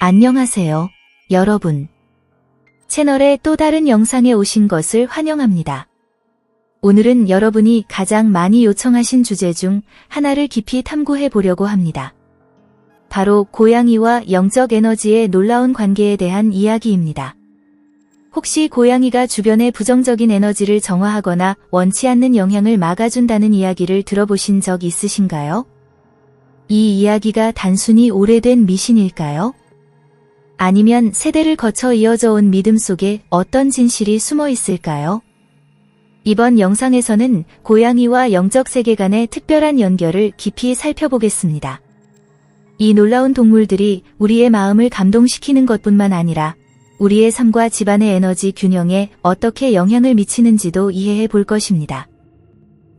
안녕하세요, 여러분. 채널의 또 다른 영상에 오신 것을 환영합니다. 오늘은 여러분이 가장 많이 요청하신 주제 중 하나를 깊이 탐구해 보려고 합니다. 바로 고양이와 영적 에너지의 놀라운 관계에 대한 이야기입니다. 혹시 고양이가 주변의 부정적인 에너지를 정화하거나 원치 않는 영향을 막아준다는 이야기를 들어보신 적 있으신가요? 이 이야기가 단순히 오래된 미신일까요? 아니면 세대를 거쳐 이어져 온 믿음 속에 어떤 진실이 숨어 있을까요? 이번 영상에서는 고양이와 영적 세계 간의 특별한 연결을 깊이 살펴보겠습니다. 이 놀라운 동물들이 우리의 마음을 감동시키는 것뿐만 아니라 우리의 삶과 집안의 에너지 균형에 어떻게 영향을 미치는지도 이해해 볼 것입니다.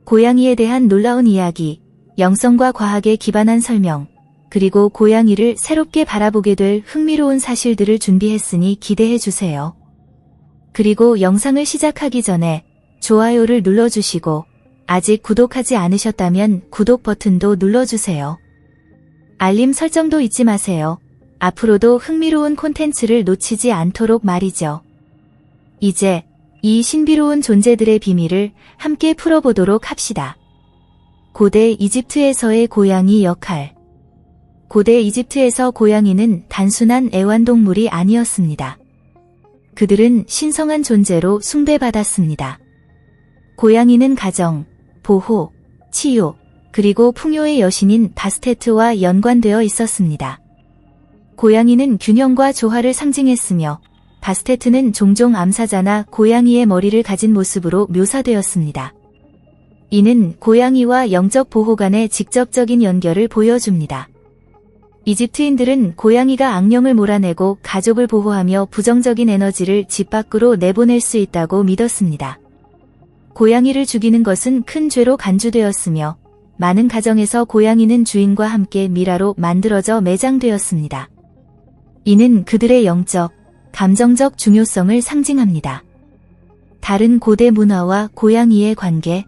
고양이에 대한 놀라운 이야기, 영성과 과학에 기반한 설명, 그리고 고양이를 새롭게 바라보게 될 흥미로운 사실들을 준비했으니 기대해 주세요. 그리고 영상을 시작하기 전에 좋아요를 눌러주시고 아직 구독하지 않으셨다면 구독 버튼도 눌러주세요. 알림 설정도 잊지 마세요. 앞으로도 흥미로운 콘텐츠를 놓치지 않도록 말이죠. 이제 이 신비로운 존재들의 비밀을 함께 풀어보도록 합시다. 고대 이집트에서의 고양이 역할. 고대 이집트에서 고양이는 단순한 애완동물이 아니었습니다. 그들은 신성한 존재로 숭배받았습니다. 고양이는 가정, 보호, 치유, 그리고 풍요의 여신인 바스테트와 연관되어 있었습니다. 고양이는 균형과 조화를 상징했으며 바스테트는 종종 암사자나 고양이의 머리를 가진 모습으로 묘사되었습니다. 이는 고양이와 영적 보호 간의 직접적인 연결을 보여줍니다. 이집트인들은 고양이가 악령을 몰아내고 가족을 보호하며 부정적인 에너지를 집 밖으로 내보낼 수 있다고 믿었습니다. 고양이를 죽이는 것은 큰 죄로 간주되었으며 많은 가정에서 고양이는 주인과 함께 미라로 만들어져 매장되었습니다. 이는 그들의 영적, 감정적 중요성을 상징합니다. 다른 고대 문화와 고양이의 관계.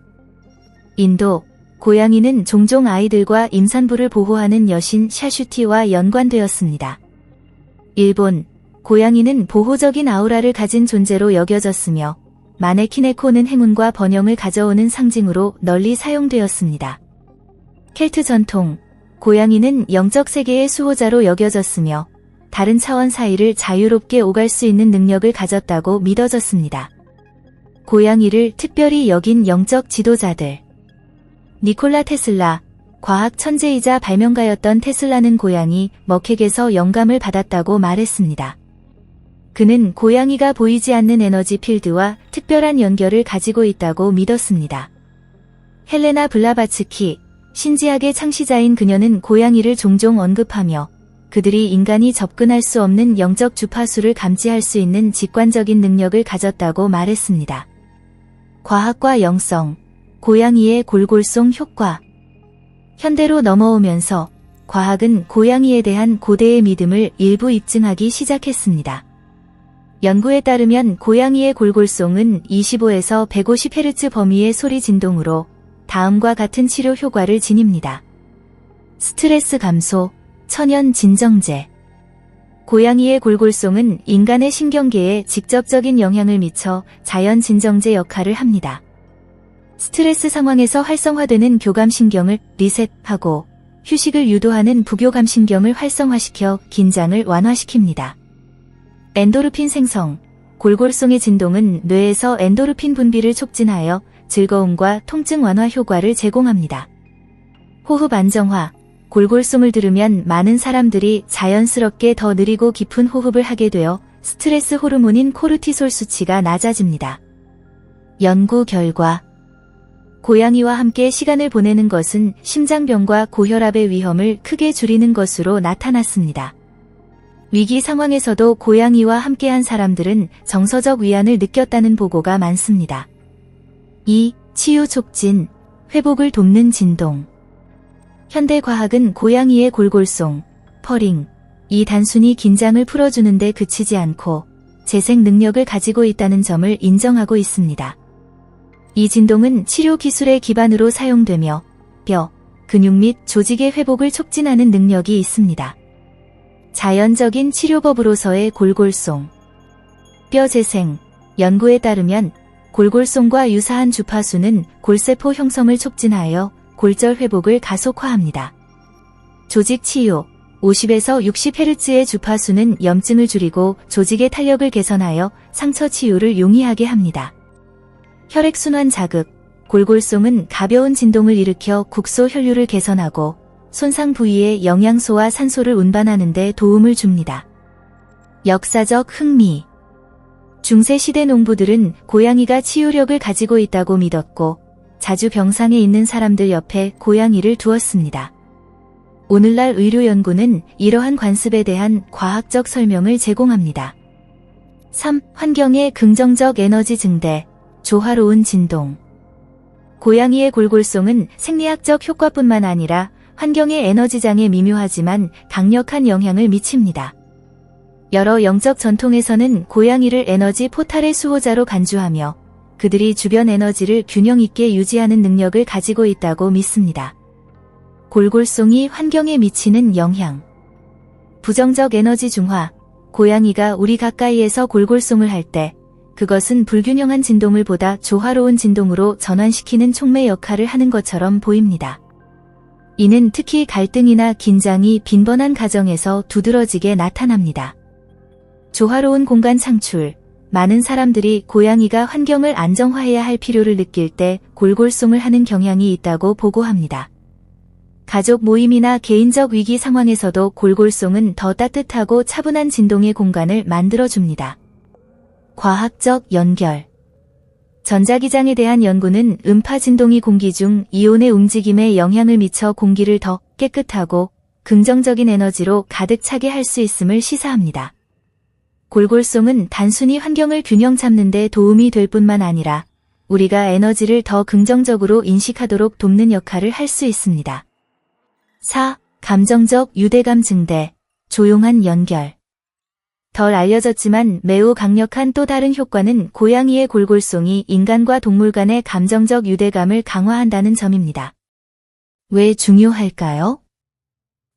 인도, 고양이는 종종 아이들과 임산부를 보호하는 여신 샤슈티와 연관되었습니다. 일본, 고양이는 보호적인 아우라를 가진 존재로 여겨졌으며 마네키네코는 행운과 번영을 가져오는 상징으로 널리 사용되었습니다. 켈트 전통, 고양이는 영적 세계의 수호자로 여겨졌으며 다른 차원 사이를 자유롭게 오갈 수 있는 능력을 가졌다고 믿어졌습니다. 고양이를 특별히 여긴 영적 지도자들. 니콜라 테슬라, 과학 천재이자 발명가였던 테슬라는 고양이 머캑에서 영감을 받았다고 말했습니다. 그는 고양이가 보이지 않는 에너지 필드와 특별한 연결을 가지고 있다고 믿었습니다. 헬레나 블라바츠키, 신지학의 창시자인 그녀는 고양이를 종종 언급하며 그들이 인간이 접근할 수 없는 영적 주파수를 감지할 수 있는 직관적인 능력을 가졌다고 말했습니다. 과학과 영성, 고양이의 골골송 효과. 현대로 넘어오면서 과학은 고양이에 대한 고대의 믿음을 일부 입증하기 시작했습니다. 연구에 따르면 고양이의 골골송은 25에서 150Hz 범위의 소리 진동으로 다음과 같은 치료 효과를 지닙니다. 스트레스 감소, 천연 진정제. 고양이의 골골송은 인간의 신경계에 직접적인 영향을 미쳐 자연 진정제 역할을 합니다. 스트레스 상황에서 활성화되는 교감신경을 리셋하고 휴식을 유도하는 부교감신경을 활성화시켜 긴장을 완화시킵니다. 엔도르핀 생성. 골골송의 진동은 뇌에서 엔도르핀 분비를 촉진하여 즐거움과 통증 완화 효과를 제공합니다. 호흡 안정화. 골골송을 들으면 많은 사람들이 자연스럽게 더 느리고 깊은 호흡을 하게 되어 스트레스 호르몬인 코르티솔 수치가 낮아집니다. 연구 결과. 고양이와 함께 시간을 보내는 것은 심장병과 고혈압의 위험을 크게 줄이는 것으로 나타났습니다. 위기 상황에서도 고양이와 함께한 사람들은 정서적 위안을 느꼈다는 보고가 많습니다. 2. 치유 촉진, 회복을 돕는 진동. 현대 과학은 고양이의 골골송, 퍼링, 이 단순히 긴장을 풀어주는데 그치지 않고 재생 능력을 가지고 있다는 점을 인정하고 있습니다. 이 진동은 치료 기술의 기반으로 사용되며 뼈, 근육 및 조직의 회복을 촉진하는 능력이 있습니다. 자연적인 치료법으로서의 골골송. 뼈 재생. 연구에 따르면 골골송과 유사한 주파수는 골세포 형성을 촉진하여 골절 회복을 가속화합니다. 조직 치유. 50에서 60Hz의 주파수는 염증을 줄이고 조직의 탄력을 개선하여 상처 치유를 용이하게 합니다. 혈액순환 자극. 골골송은 가벼운 진동을 일으켜 국소 혈류를 개선하고 손상 부위에 영양소와 산소를 운반하는 데 도움을 줍니다. 역사적 흥미. 중세시대 농부들은 고양이가 치유력을 가지고 있다고 믿었고 자주 병상에 있는 사람들 옆에 고양이를 두었습니다. 오늘날 의료 연구는 이러한 관습에 대한 과학적 설명을 제공합니다. 3. 환경의 긍정적 에너지 증대, 조화로운 진동. 고양이의 골골송은 생리학적 효과뿐만 아니라 환경의 에너지장에 미묘하지만 강력한 영향을 미칩니다. 여러 영적 전통에서는 고양이를 에너지 포탈의 수호자로 간주하며 그들이 주변 에너지를 균형 있게 유지하는 능력을 가지고 있다고 믿습니다. 골골송이 환경에 미치는 영향. 부정적 에너지 중화. 고양이가 우리 가까이에서 골골송을 할 때 그것은 불균형한 진동을 보다 조화로운 진동으로 전환시키는 촉매 역할을 하는 것처럼 보입니다. 이는 특히 갈등이나 긴장이 빈번한 가정에서 두드러지게 나타납니다. 조화로운 공간 창출. 많은 사람들이 고양이가 환경을 안정화해야 할 필요를 느낄 때 골골송을 하는 경향이 있다고 보고합니다. 가족 모임이나 개인적 위기 상황에서도 골골송은 더 따뜻하고 차분한 진동의 공간을 만들어줍니다. 과학적 연결. 전자기장에 대한 연구는 음파 진동이 공기 중 이온의 움직임에 영향을 미쳐 공기를 더 깨끗하고 긍정적인 에너지로 가득 차게 할 수 있음을 시사합니다. 골골송은 단순히 환경을 균형 잡는 데 도움이 될 뿐만 아니라 우리가 에너지를 더 긍정적으로 인식하도록 돕는 역할을 할 수 있습니다. 4. 감정적 유대감 증대, 조용한 연결. 덜 알려졌지만 매우 강력한 또 다른 효과는 고양이의 골골송이 인간과 동물 간의 감정적 유대감을 강화한다는 점입니다. 왜 중요할까요?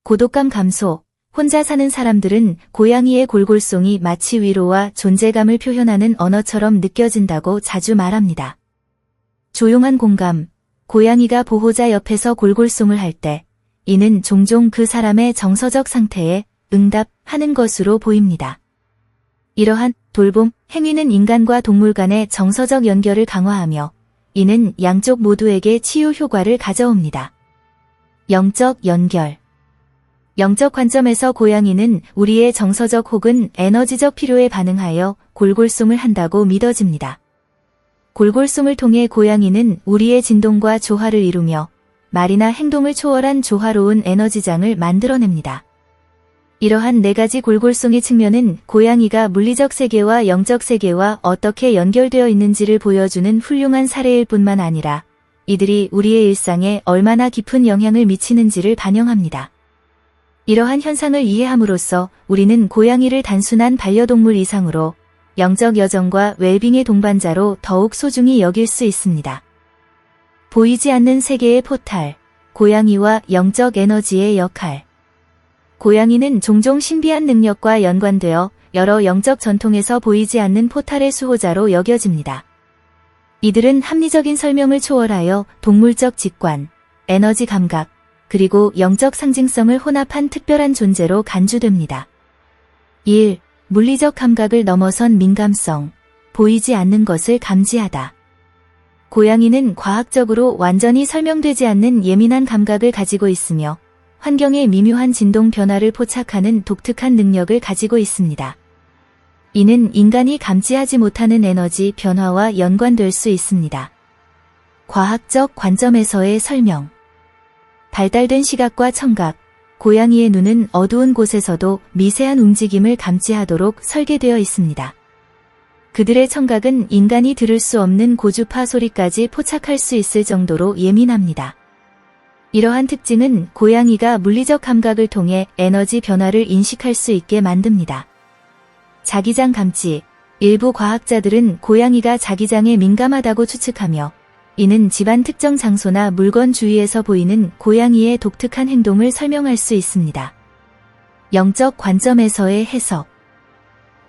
고독감 감소. 혼자 사는 사람들은 고양이의 골골송이 마치 위로와 존재감을 표현하는 언어처럼 느껴진다고 자주 말합니다. 조용한 공감. 고양이가 보호자 옆에서 골골송을 할 때 이는 종종 그 사람의 정서적 상태에 응답하는 것으로 보입니다. 이러한 돌봄 행위는 인간과 동물 간의 정서적 연결을 강화하며 이는 양쪽 모두에게 치유 효과를 가져옵니다. 영적 연결. 영적 관점에서 고양이는 우리의 정서적 혹은 에너지적 필요에 반응하여 골골송을 한다고 믿어집니다. 골골송을 통해 고양이는 우리의 진동과 조화를 이루며 말이나 행동을 초월한 조화로운 에너지장을 만들어냅니다. 이러한 네 가지 골골송의 측면은 고양이가 물리적 세계와 영적 세계와 어떻게 연결되어 있는지를 보여주는 훌륭한 사례일 뿐만 아니라 이들이 우리의 일상에 얼마나 깊은 영향을 미치는지를 반영합니다. 이러한 현상을 이해함으로써 우리는 고양이를 단순한 반려동물 이상으로 영적 여정과 웰빙의 동반자로 더욱 소중히 여길 수 있습니다. 보이지 않는 세계의 포탈, 고양이와 영적 에너지의 역할. 고양이는 종종 신비한 능력과 연관되어 여러 영적 전통에서 보이지 않는 포탈의 수호자로 여겨집니다. 이들은 합리적인 설명을 초월하여 동물적 직관, 에너지 감각, 그리고 영적 상징성을 혼합한 특별한 존재로 간주됩니다. 1. 물리적 감각을 넘어선 민감성, 보이지 않는 것을 감지하다. 고양이는 과학적으로 완전히 설명되지 않는 예민한 감각을 가지고 있으며 환경의 미묘한 진동 변화를 포착하는 독특한 능력을 가지고 있습니다. 이는 인간이 감지하지 못하는 에너지 변화와 연관될 수 있습니다. 과학적 관점에서의 설명. 발달된 시각과 청각, 고양이의 눈은 어두운 곳에서도 미세한 움직임을 감지하도록 설계되어 있습니다. 그들의 청각은 인간이 들을 수 없는 고주파 소리까지 포착할 수 있을 정도로 예민합니다. 이러한 특징은 고양이가 물리적 감각을 통해 에너지 변화를 인식할 수 있게 만듭니다. 자기장 감지. 일부 과학자들은 고양이가 자기장에 민감하다고 추측하며 이는 집안 특정 장소나 물건 주위에서 보이는 고양이의 독특한 행동을 설명할 수 있습니다. 영적 관점에서의 해석.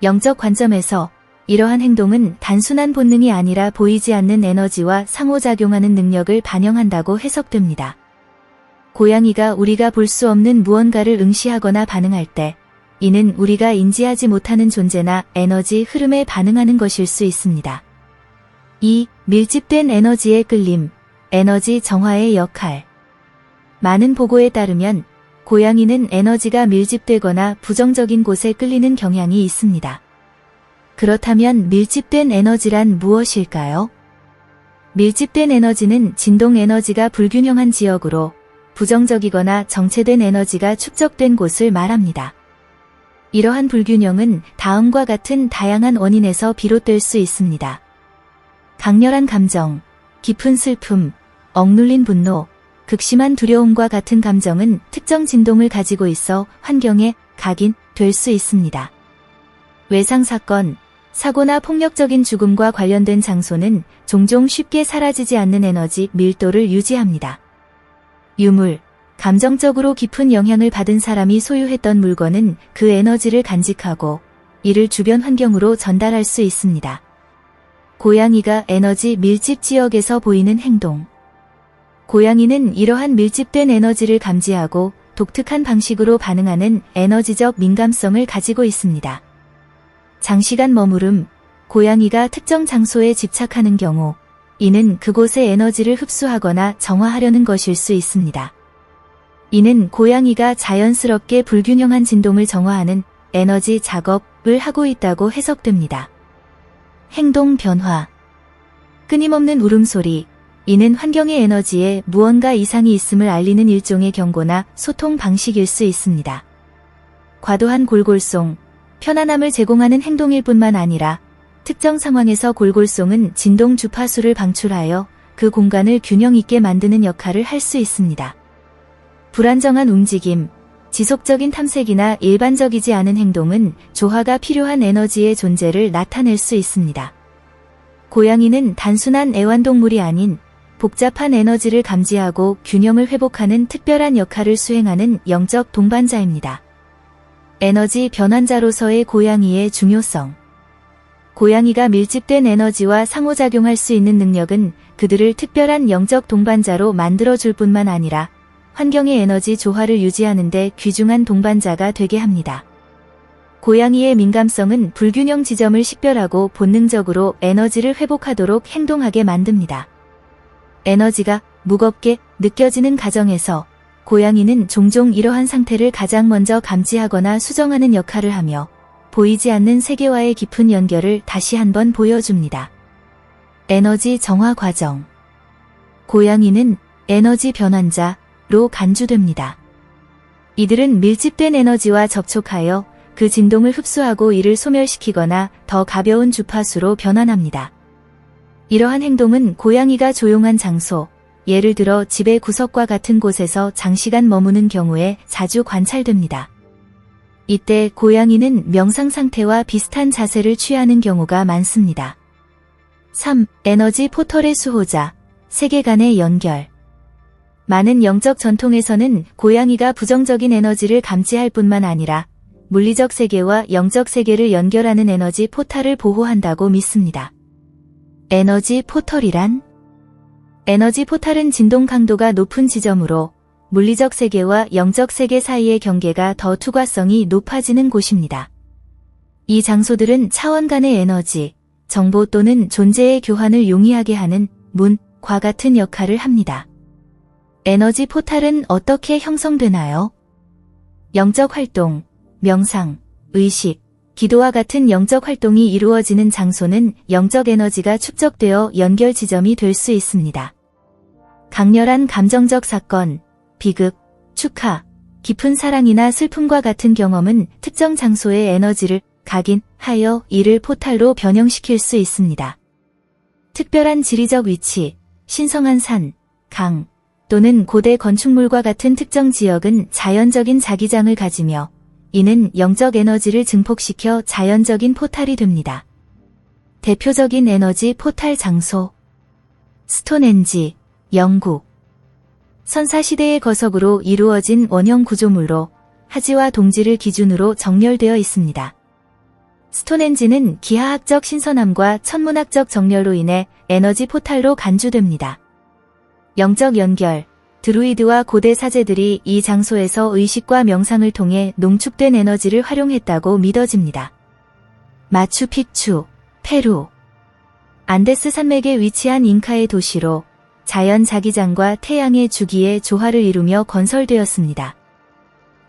영적 관점에서 이러한 행동은 단순한 본능이 아니라 보이지 않는 에너지와 상호작용하는 능력을 반영한다고 해석됩니다. 고양이가 우리가 볼 수 없는 무언가를 응시하거나 반응할 때, 이는 우리가 인지하지 못하는 존재나 에너지 흐름에 반응하는 것일 수 있습니다. 2. 밀집된 에너지의 끌림, 에너지 정화의 역할. 많은 보고에 따르면 고양이는 에너지가 밀집되거나 부정적인 곳에 끌리는 경향이 있습니다. 그렇다면 밀집된 에너지란 무엇일까요? 밀집된 에너지는 진동 에너지가 불균형한 지역으로 부정적이거나 정체된 에너지가 축적된 곳을 말합니다. 이러한 불균형은 다음과 같은 다양한 원인에서 비롯될 수 있습니다. 강렬한 감정, 깊은 슬픔, 억눌린 분노, 극심한 두려움과 같은 감정은 특정 진동을 가지고 있어 환경에 각인될 수 있습니다. 외상사건, 사고나 폭력적인 죽음과 관련된 장소는 종종 쉽게 사라지지 않는 에너지 밀도를 유지합니다. 유물, 감정적으로 깊은 영향을 받은 사람이 소유했던 물건은 그 에너지를 간직하고 이를 주변 환경으로 전달할 수 있습니다. 고양이가 에너지 밀집 지역에서 보이는 행동. 고양이는 이러한 밀집된 에너지를 감지하고 독특한 방식으로 반응하는 에너지적 민감성을 가지고 있습니다. 장시간 머무름, 고양이가 특정 장소에 집착하는 경우, 이는 그곳의 에너지를 흡수하거나 정화하려는 것일 수 있습니다. 이는 고양이가 자연스럽게 불균형한 진동을 정화하는 에너지 작업을 하고 있다고 해석됩니다. 행동 변화. 끊임없는 울음소리, 이는 환경의 에너지에 무언가 이상이 있음을 알리는 일종의 경고나 소통 방식일 수 있습니다. 과도한 골골송, 편안함을 제공하는 행동일 뿐만 아니라 특정 상황에서 골골송은 진동 주파수를 방출하여 그 공간을 균형 있게 만드는 역할을 할 수 있습니다. 불안정한 움직임, 지속적인 탐색이나 일반적이지 않은 행동은 조화가 필요한 에너지의 존재를 나타낼 수 있습니다. 고양이는 단순한 애완동물이 아닌 복잡한 에너지를 감지하고 균형을 회복하는 특별한 역할을 수행하는 영적 동반자입니다. 에너지 변환자로서의 고양이의 중요성. 고양이가 밀집된 에너지와 상호작용할 수 있는 능력은 그들을 특별한 영적 동반자로 만들어줄 뿐만 아니라 환경의 에너지 조화를 유지하는 데 귀중한 동반자가 되게 합니다. 고양이의 민감성은 불균형 지점을 식별하고 본능적으로 에너지를 회복하도록 행동하게 만듭니다. 에너지가 무겁게 느껴지는 가정에서 고양이는 종종 이러한 상태를 가장 먼저 감지하거나 수정하는 역할을 하며 보이지 않는 세계와의 깊은 연결을 다시 한번 보여줍니다. 에너지 정화 과정. 고양이는 에너지 변환자로 간주됩니다. 이들은 밀집된 에너지와 접촉하여 그 진동을 흡수하고 이를 소멸시키거나 더 가벼운 주파수로 변환합니다. 이러한 행동은 고양이가 조용한 장소, 예를 들어 집의 구석과 같은 곳에서 장시간 머무는 경우에 자주 관찰됩니다. 이때 고양이는 명상 상태와 비슷한 자세를 취하는 경우가 많습니다. 3. 에너지 포털의 수호자, 세계관의 연결. 많은 영적 전통에서는 고양이가 부정적인 에너지를 감지할 뿐만 아니라 물리적 세계와 영적 세계를 연결하는 에너지 포탈을 보호한다고 믿습니다. 에너지 포털이란? 에너지 포탈은 진동 강도가 높은 지점으로 물리적 세계와 영적 세계 사이의 경계가 더 투과성이 높아지는 곳입니다. 이 장소들은 차원 간의 에너지, 정보 또는 존재의 교환을 용이하게 하는 문과 같은 역할을 합니다. 에너지 포탈은 어떻게 형성되나요? 영적 활동, 명상, 의식, 기도와 같은 영적 활동이 이루어지는 장소는 영적 에너지가 축적되어 연결 지점이 될 수 있습니다. 강렬한 감정적 사건, 비극, 축하, 깊은 사랑이나 슬픔과 같은 경험은 특정 장소의 에너지를 각인하여 이를 포탈로 변형시킬 수 있습니다. 특별한 지리적 위치, 신성한 산, 강, 또는 고대 건축물과 같은 특정 지역은 자연적인 자기장을 가지며 이는 영적 에너지를 증폭시켜 자연적인 포탈이 됩니다. 대표적인 에너지 포탈 장소. 스톤헨지, 영국. 선사시대의 거석으로 이루어진 원형 구조물로 하지와 동지를 기준으로 정렬되어 있습니다. 스톤헨지는 기하학적 신선함과 천문학적 정렬로 인해 에너지 포탈로 간주됩니다. 영적 연결, 드루이드와 고대 사제들이 이 장소에서 의식과 명상을 통해 농축된 에너지를 활용했다고 믿어집니다. 마추픽추, 페루. 안데스 산맥에 위치한 잉카의 도시로 자연 자기장과 태양의 주기의 조화를 이루며 건설되었습니다.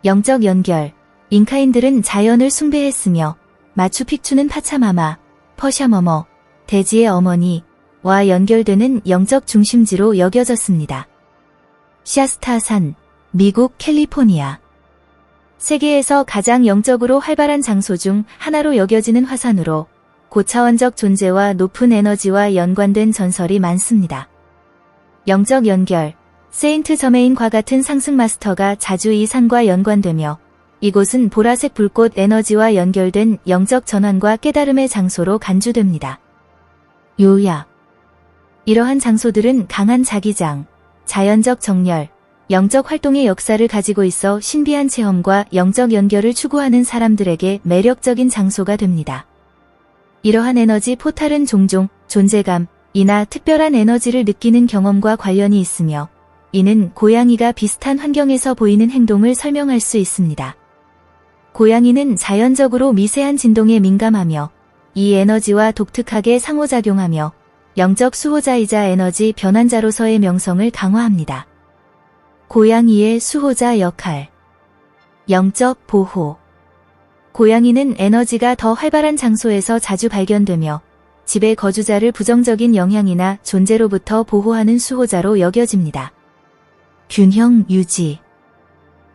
영적 연결, 잉카인들은 자연을 숭배했으며 마추픽추는 파차마마, 퍼샤머머, 대지의 어머니와 연결되는 영적 중심지로 여겨졌습니다. 샤스타산, 미국 캘리포니아. 세계에서 가장 영적으로 활발한 장소 중 하나로 여겨지는 화산으로 고차원적 존재와 높은 에너지와 연관된 전설이 많습니다. 영적 연결, 세인트 저메인과 같은 상승 마스터가 자주 이 산과 연관되며 이곳은 보라색 불꽃 에너지와 연결된 영적 전환과 깨달음의 장소로 간주됩니다. 요약. 이러한 장소들은 강한 자기장, 자연적 정렬, 영적 활동의 역사를 가지고 있어 신비한 체험과 영적 연결을 추구하는 사람들에게 매력적인 장소가 됩니다. 이러한 에너지 포탈은 종종 존재감이나 특별한 에너지를 느끼는 경험과 관련이 있으며 이는 고양이가 비슷한 환경에서 보이는 행동을 설명할 수 있습니다. 고양이는 자연적으로 미세한 진동에 민감하며 이 에너지와 독특하게 상호작용하며 영적 수호자이자 에너지 변환자로서의 명성을 강화합니다. 고양이의 수호자 역할. 영적 보호. 고양이는 에너지가 더 활발한 장소에서 자주 발견되며 집의 거주자를 부정적인 영향이나 존재로부터 보호하는 수호자로 여겨집니다. 균형 유지.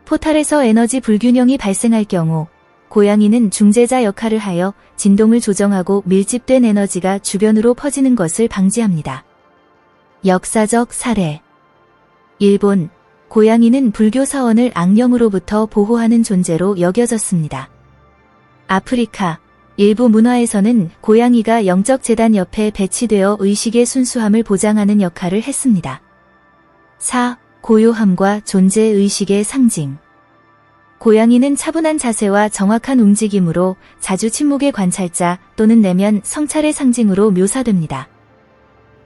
포탈에서 에너지 불균형이 발생할 경우 고양이는 중재자 역할을 하여 진동을 조정하고 밀집된 에너지가 주변으로 퍼지는 것을 방지합니다. 역사적 사례. 일본, 고양이는 불교 사원을 악령으로부터 보호하는 존재로 여겨졌습니다. 아프리카, 일부 문화에서는 고양이가 영적 재단 옆에 배치되어 의식의 순수함을 보장하는 역할을 했습니다. 4. 고요함과 존재의식의 상징. 고양이는 차분한 자세와 정확한 움직임으로 자주 침묵의 관찰자 또는 내면 성찰의 상징으로 묘사됩니다.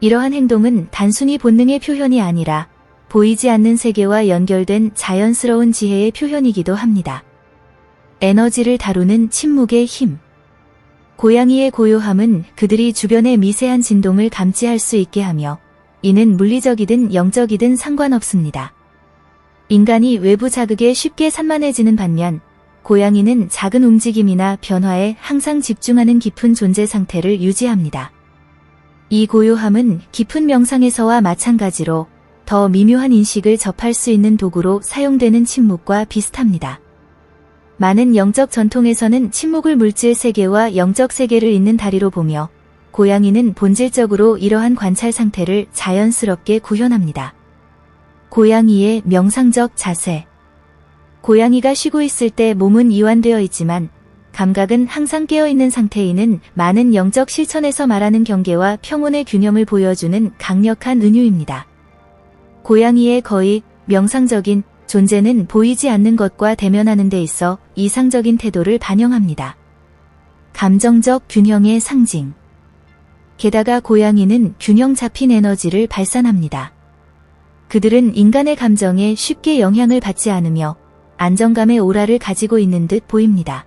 이러한 행동은 단순히 본능의 표현이 아니라 보이지 않는 세계와 연결된 자연스러운 지혜의 표현이기도 합니다. 에너지를 다루는 침묵의 힘. 고양이의 고요함은 그들이 주변의 미세한 진동을 감지할 수 있게 하며 이는 물리적이든 영적이든 상관없습니다. 인간이 외부 자극에 쉽게 산만해지는 반면 고양이는 작은 움직임이나 변화에 항상 집중하는 깊은 존재 상태를 유지합니다. 이 고요함은 깊은 명상에서와 마찬가지로 더 미묘한 인식을 접할 수 있는 도구로 사용되는 침묵과 비슷합니다. 많은 영적 전통에서는 침묵을 물질 세계와 영적 세계를 잇는 다리로 보며 고양이는 본질적으로 이러한 관찰 상태를 자연스럽게 구현합니다. 고양이의 명상적 자세. 고양이가 쉬고 있을 때 몸은 이완되어 있지만 감각은 항상 깨어있는 상태이는 많은 영적 실천에서 말하는 경계와 평온의 균형을 보여주는 강력한 은유입니다. 고양이의 거의 명상적인 존재는 보이지 않는 것과 대면하는 데 있어 이상적인 태도를 반영합니다. 감정적 균형의 상징. 게다가 고양이는 균형 잡힌 에너지를 발산합니다. 그들은 인간의 감정에 쉽게 영향을 받지 않으며 안정감의 오라를 가지고 있는 듯 보입니다.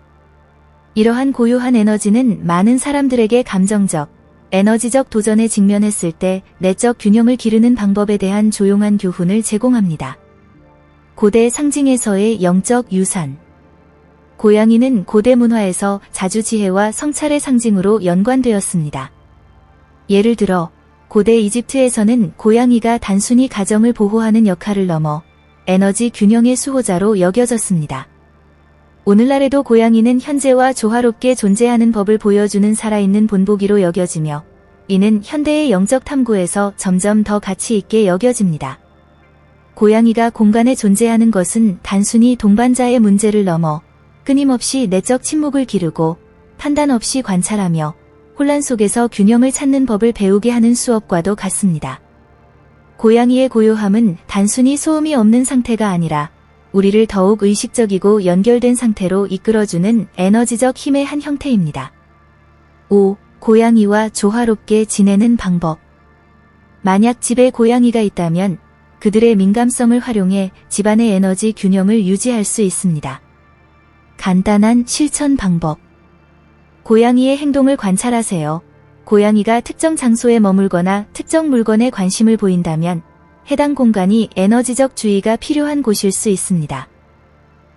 이러한 고요한 에너지는 많은 사람들에게 감정적, 에너지적 도전에 직면했을 때 내적 균형을 기르는 방법에 대한 조용한 교훈을 제공합니다. 고대 상징에서의 영적 유산. 고양이는 고대 문화에서 자주 지혜와 성찰의 상징으로 연관되었습니다. 예를 들어 고대 이집트에서는 고양이가 단순히 가정을 보호하는 역할을 넘어 에너지 균형의 수호자로 여겨졌습니다. 오늘날에도 고양이는 현재와 조화롭게 존재하는 법을 보여주는 살아있는 본보기로 여겨지며 이는 현대의 영적 탐구에서 점점 더 가치 있게 여겨집니다. 고양이가 공간에 존재하는 것은 단순히 동반자의 문제를 넘어 끊임없이 내적 침묵을 기르고 판단 없이 관찰하며 혼란 속에서 균형을 찾는 법을 배우게 하는 수업과도 같습니다. 고양이의 고요함은 단순히 소음이 없는 상태가 아니라 우리를 더욱 의식적이고 연결된 상태로 이끌어주는 에너지적 힘의 한 형태입니다. 5. 고양이와 조화롭게 지내는 방법. 만약 집에 고양이가 있다면 그들의 민감성을 활용해 집안의 에너지 균형을 유지할 수 있습니다. 간단한 실천 방법. 고양이의 행동을 관찰하세요. 고양이가 특정 장소에 머물거나 특정 물건에 관심을 보인다면 해당 공간이 에너지적 주의가 필요한 곳일 수 있습니다.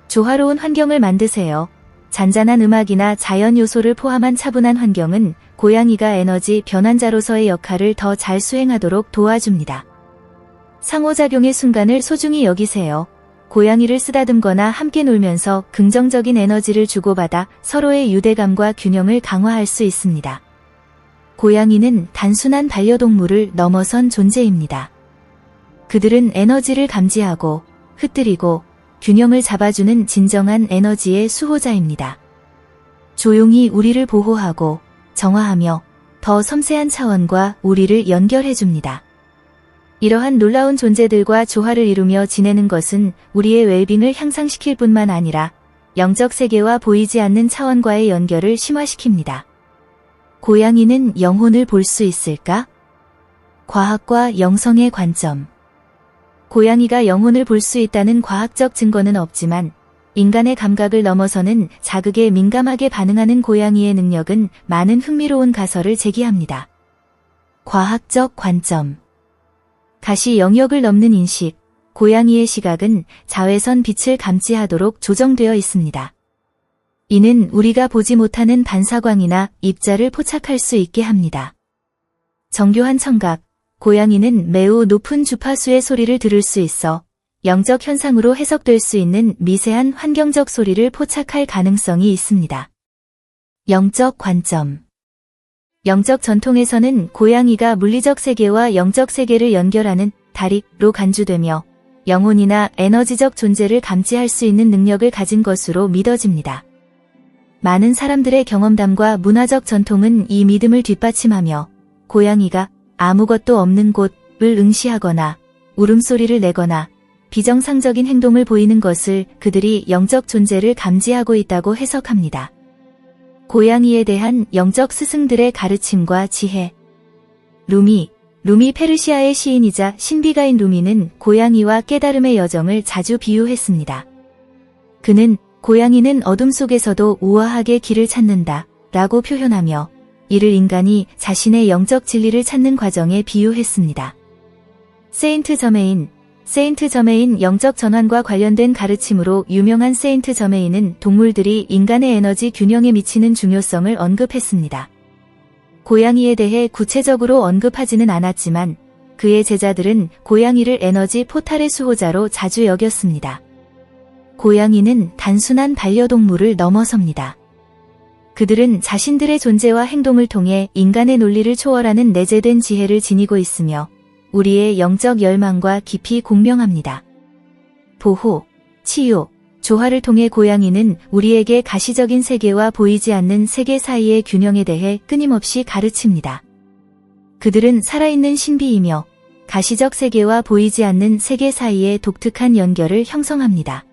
조화로운 환경을 만드세요. 잔잔한 음악이나 자연 요소를 포함한 차분한 환경은 고양이가 에너지 변환자로서의 역할을 더 잘 수행하도록 도와줍니다. 상호작용의 순간을 소중히 여기세요. 고양이를 쓰다듬거나 함께 놀면서 긍정적인 에너지를 주고받아 서로의 유대감과 균형을 강화할 수 있습니다. 고양이는 단순한 반려동물을 넘어선 존재입니다. 그들은 에너지를 감지하고 흩뜨리고 균형을 잡아주는 진정한 에너지의 수호자입니다. 조용히 우리를 보호하고 정화하며 더 섬세한 차원과 우리를 연결해줍니다. 이러한 놀라운 존재들과 조화를 이루며 지내는 것은 우리의 웰빙을 향상시킬 뿐만 아니라 영적 세계와 보이지 않는 차원과의 연결을 심화시킵니다. 고양이는 영혼을 볼 수 있을까? 과학과 영성의 관점. 고양이가 영혼을 볼 수 있다는 과학적 증거는 없지만 인간의 감각을 넘어서는 자극에 민감하게 반응하는 고양이의 능력은 많은 흥미로운 가설을 제기합니다. 과학적 관점. 가시 영역을 넘는 인식, 고양이의 시각은 자외선 빛을 감지하도록 조정되어 있습니다. 이는 우리가 보지 못하는 반사광이나 입자를 포착할 수 있게 합니다. 정교한 청각, 고양이는 매우 높은 주파수의 소리를 들을 수 있어 영적 현상으로 해석될 수 있는 미세한 환경적 소리를 포착할 가능성이 있습니다. 영적 관점. 영적 전통에서는 고양이가 물리적 세계와 영적 세계를 연결하는 다리로 간주되며 영혼이나 에너지적 존재를 감지할 수 있는 능력을 가진 것으로 믿어집니다. 많은 사람들의 경험담과 문화적 전통은 이 믿음을 뒷받침하며 고양이가 아무것도 없는 곳을 응시하거나 울음소리를 내거나 비정상적인 행동을 보이는 것을 그들이 영적 존재를 감지하고 있다고 해석합니다. 고양이에 대한 영적 스승들의 가르침과 지혜. 루미 페르시아의 시인이자 신비가인 루미는 고양이와 깨달음의 여정을 자주 비유했습니다. 그는 고양이는 어둠 속에서도 우아하게 길을 찾는다 라고 표현하며 이를 인간이 자신의 영적 진리를 찾는 과정에 비유했습니다. 세인트 저메인 영적 전환과 관련된 가르침으로 유명한 세인트 저메인은 동물들이 인간의 에너지 균형에 미치는 중요성을 언급했습니다. 고양이에 대해 구체적으로 언급하지는 않았지만 그의 제자들은 고양이를 에너지 포탈의 수호자로 자주 여겼습니다. 고양이는 단순한 반려동물을 넘어섭니다. 그들은 자신들의 존재와 행동을 통해 인간의 논리를 초월하는 내재된 지혜를 지니고 있으며 우리의 영적 열망과 깊이 공명합니다. 보호, 치유, 조화를 통해 고양이는 우리에게 가시적인 세계와 보이지 않는 세계 사이의 균형에 대해 끊임없이 가르칩니다. 그들은 살아있는 신비이며 가시적 세계와 보이지 않는 세계 사이의 독특한 연결을 형성합니다.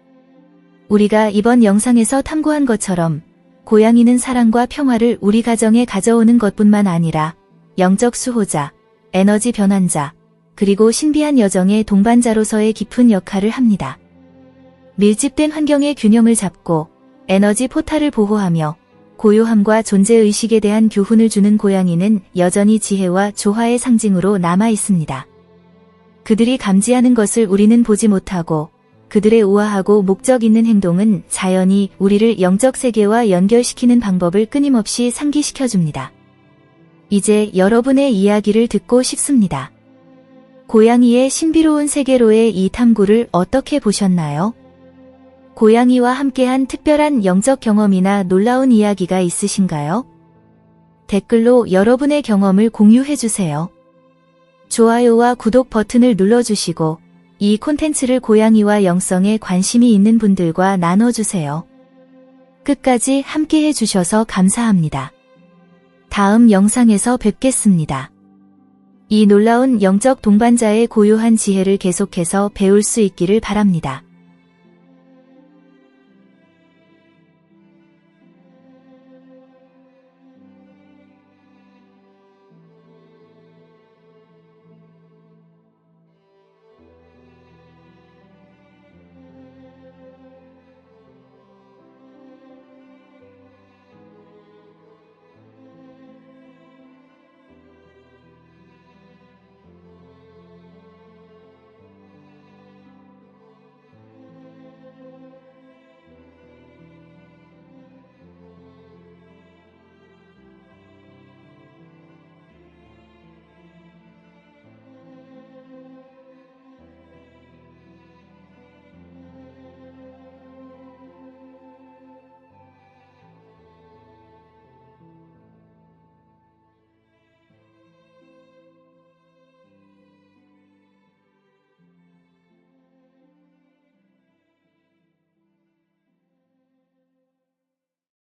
우리가 이번 영상에서 탐구한 것처럼 고양이는 사랑과 평화를 우리 가정에 가져오는 것뿐만 아니라 영적 수호자, 에너지 변환자, 그리고 신비한 여정의 동반자로서의 깊은 역할을 합니다. 밀집된 환경의 균형을 잡고 에너지 포탈을 보호하며 고요함과 존재의식에 대한 교훈을 주는 고양이는 여전히 지혜와 조화의 상징으로 남아 있습니다. 그들이 감지하는 것을 우리는 보지 못하고 그들의 우아하고 목적 있는 행동은 자연히 우리를 영적 세계와 연결시키는 방법을 끊임없이 상기시켜줍니다. 이제 여러분의 이야기를 듣고 싶습니다. 고양이의 신비로운 세계로의 이 탐구를 어떻게 보셨나요? 고양이와 함께한 특별한 영적 경험이나 놀라운 이야기가 있으신가요? 댓글로 여러분의 경험을 공유해주세요. 좋아요와 구독 버튼을 눌러주시고 이 콘텐츠를 고양이와 영성에 관심이 있는 분들과 나눠주세요. 끝까지 함께 해주셔서 감사합니다. 다음 영상에서 뵙겠습니다. 이 놀라운 영적 동반자의 고요한 지혜를 계속해서 배울 수 있기를 바랍니다.